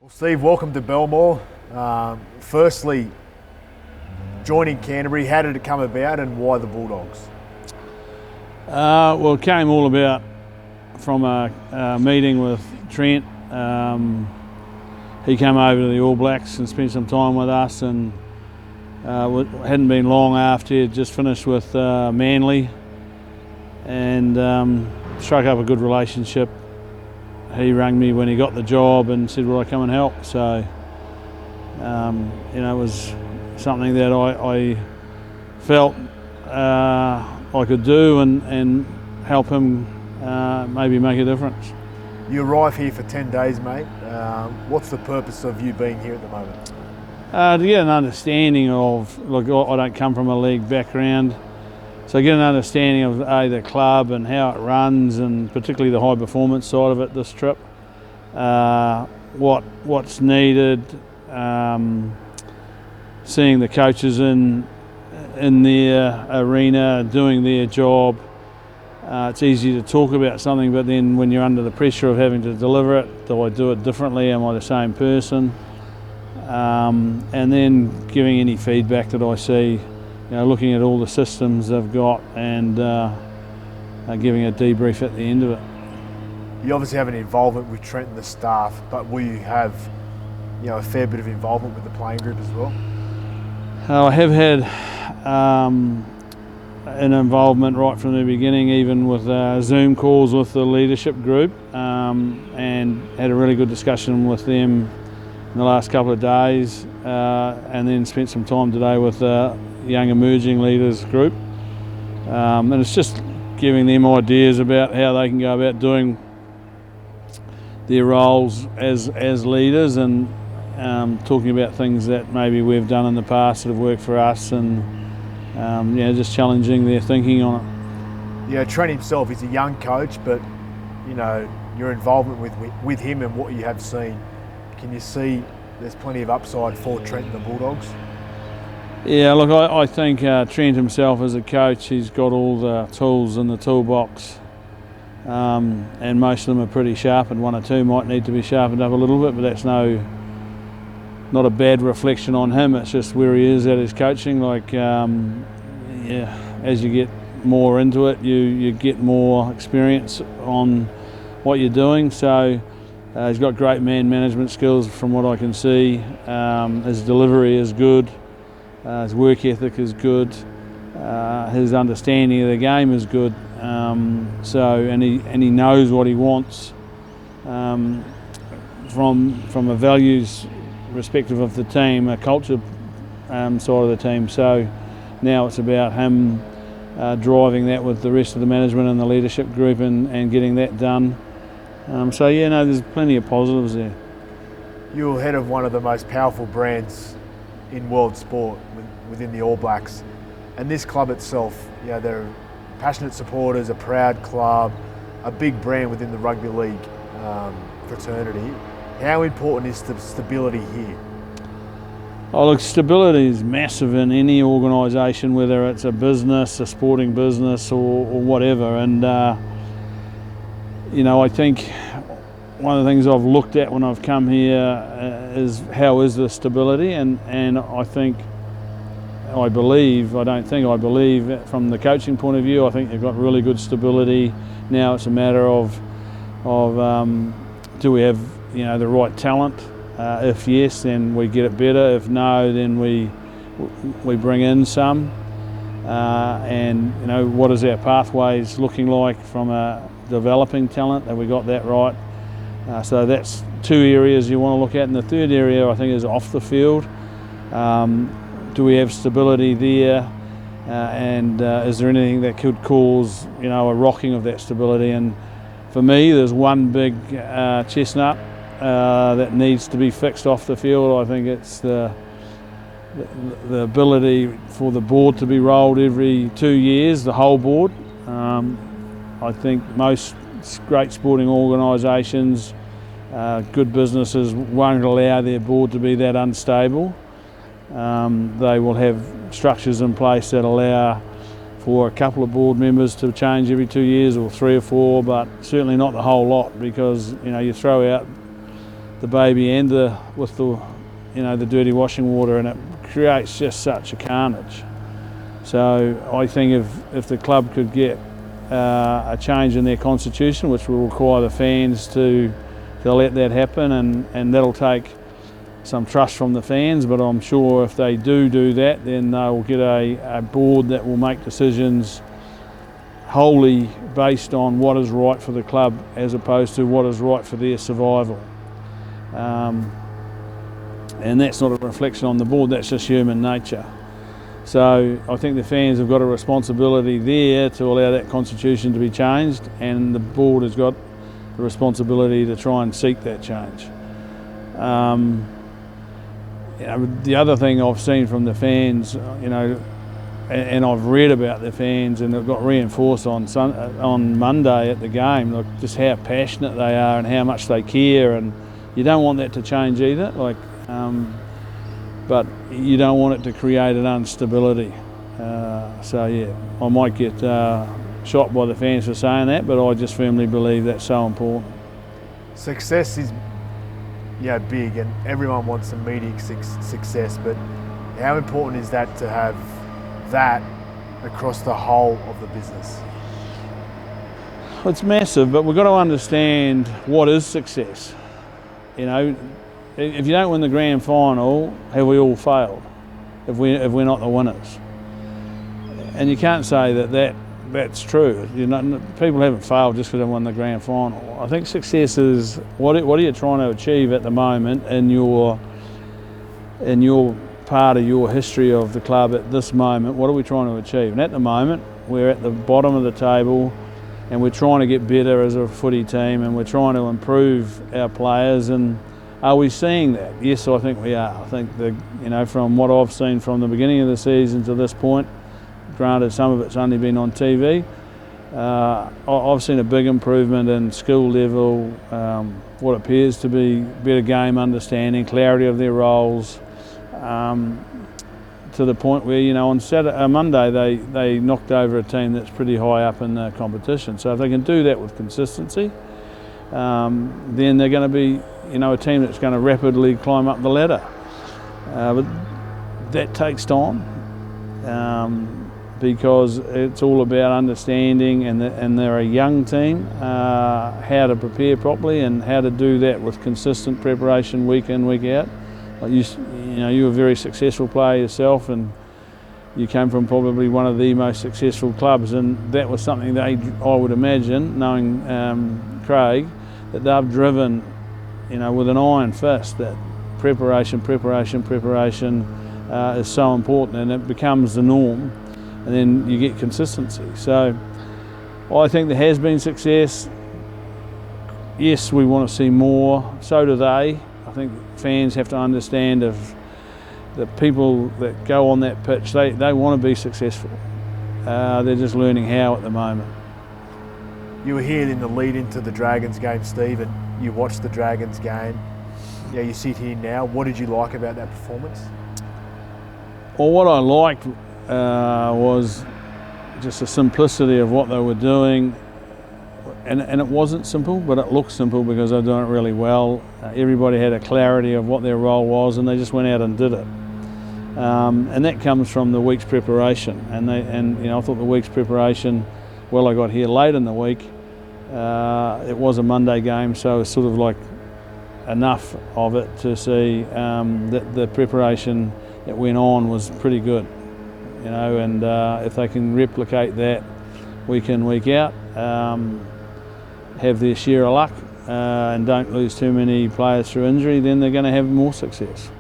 Well, Steve, welcome to Belmore. Firstly, joining Canterbury, how did it come about and why the Bulldogs? Well, it came all about from a meeting with Trent. He came over to the All Blacks and spent some time with us, and hadn't been long after he had just finished with Manly, and struck up a good relationship. He rang me when he got the job and said, "Will I come and help?" So, it was something that I felt I could do and help him maybe make a difference. You arrive here for 10 days, mate. What's the purpose of you being here at the moment? To get an understanding of, look, I don't come from a league background, so get an understanding of the club and how it runs, and particularly the high performance side of it this trip. What's needed, seeing the coaches in their arena doing their job. It's easy to talk about something, but then when you're under the pressure of having to deliver it, do I do it differently? Am I the same person? And then giving any feedback that I see, looking at all the systems they've got, and giving a debrief at the end of it. You obviously have an involvement with Trent and the staff, but will you have a fair bit of involvement with the playing group as well? I have had an involvement right from the beginning, even with Zoom calls with the leadership group, and had a really good discussion with them in the last couple of days, and then spent some time today with the young emerging leaders group, and it's just giving them ideas about how they can go about doing their roles as leaders, and talking about things that maybe we've done in the past that have worked for us, and just challenging their thinking on it. Trent himself is a young coach, but your involvement with him and what you have seen, can you see there's plenty of upside for Trent and the Bulldogs? Yeah, look, I think Trent himself as a coach, he's got all the tools in the toolbox, and most of them are pretty sharp, and one or two might need to be sharpened up a little bit, but that's not a bad reflection on him. It's just where he is at his coaching. As you get more into it, you get more experience on what you're doing. So he's got great man management skills from what I can see. His delivery is good. His work ethic is good. His understanding of the game is good. And he knows what he wants from a values perspective of the team, a culture side of the team. So now it's about him driving that with the rest of the management and the leadership group, and getting that done. There's plenty of positives there. You're head of one of the most powerful brands in world sport within the All Blacks, and this club itself, they're passionate supporters, a proud club, a big brand within the rugby league fraternity. How important is the stability here? Oh, look, stability is massive in any organisation, whether it's a business, a sporting business, or whatever. And I think one of the things I've looked at when I've come here is how is the stability, and I believe from the coaching point of view, I think they've got really good stability. Now it's a matter of do we have the right talent? If yes, then we get it better. If no, then we bring in some. What is our pathways looking like from a developing talent? Have we got that right? So that's two areas you want to look at. And the third area, I think, is off the field. Do we have stability there? And is there anything that could cause a rocking of that stability? And for me, there's one big chestnut that needs to be fixed off the field. I think it's the ability for the board to be rolled every 2 years, the whole board. I think most great sporting organisations, good businesses, won't allow their board to be that unstable. They will have structures in place that allow for a couple of board members to change every 2 years, or 3 or 4, but certainly not the whole lot, because you throw out the baby and with the the dirty washing water, and it creates just such a carnage. So I think if the club could get a change in their constitution, which will require the fans to let that happen, and that'll take some trust from the fans, but I'm sure if they do that, then they'll get a board that will make decisions wholly based on what is right for the club as opposed to what is right for their survival. And that's not a reflection on the board, that's just human nature. So I think the fans have got a responsibility there to allow that constitution to be changed, and the board has got the responsibility to try and seek that change. The other thing I've seen from the fans, and I've read about the fans, and it got reinforced on Monday at the game, like just how passionate they are and how much they care, and you don't want that to change either. But you don't want it to create an instability. So yeah, I might get shot by the fans for saying that, but I just firmly believe that's so important. Success is big, and everyone wants immediate success, but how important is that to have that across the whole of the business? It's massive, but we've got to understand what is success. If you don't win the grand final, have we all failed? If we're not the winners? And you can't say that's true. People haven't failed just because they won the grand final. I think success is what are you trying to achieve at the moment in your part of your history of the club at this moment. What are we trying to achieve? And at the moment, we're at the bottom of the table, and we're trying to get better as a footy team, and we're trying to improve our players. And are we seeing that? Yes, I think we are. I think from what I've seen from the beginning of the season to this point, granted some of it's only been on TV, I've seen a big improvement in skill level, what appears to be better game understanding, clarity of their roles, to the point where on Monday they knocked over a team that's pretty high up in the competition. So if they can do that with consistency, then they're going to be a team that's going to rapidly climb up the ladder. But that takes time, because it's all about understanding, and they're a young team, how to prepare properly and how to do that with consistent preparation week in, week out. You're a very successful player yourself, and you came from probably one of the most successful clubs, and that was something I would imagine, knowing Craig, that they've driven with an iron fist, that preparation is so important, and it becomes the norm, and then you get consistency. So I think there has been success. Yes, we want to see more, so do they. I think fans have to understand if the people that go on that pitch, they want to be successful. They're just learning how at the moment. You were here in the lead into the Dragons game, Steve, and you watched the Dragons game. You sit here now. What did you like about that performance? Well, what I liked was just the simplicity of what they were doing. And it wasn't simple, but it looked simple because they're doing it really well. Everybody had a clarity of what their role was, and they just went out and did it. And that comes from the week's preparation. And I thought the week's preparation, I got here late in the week. It was a Monday game, so it's sort of like enough of it to see that the preparation that went on was pretty good. And if they can replicate that week in, week out, have their share of luck, and don't lose too many players through injury, then they're going to have more success.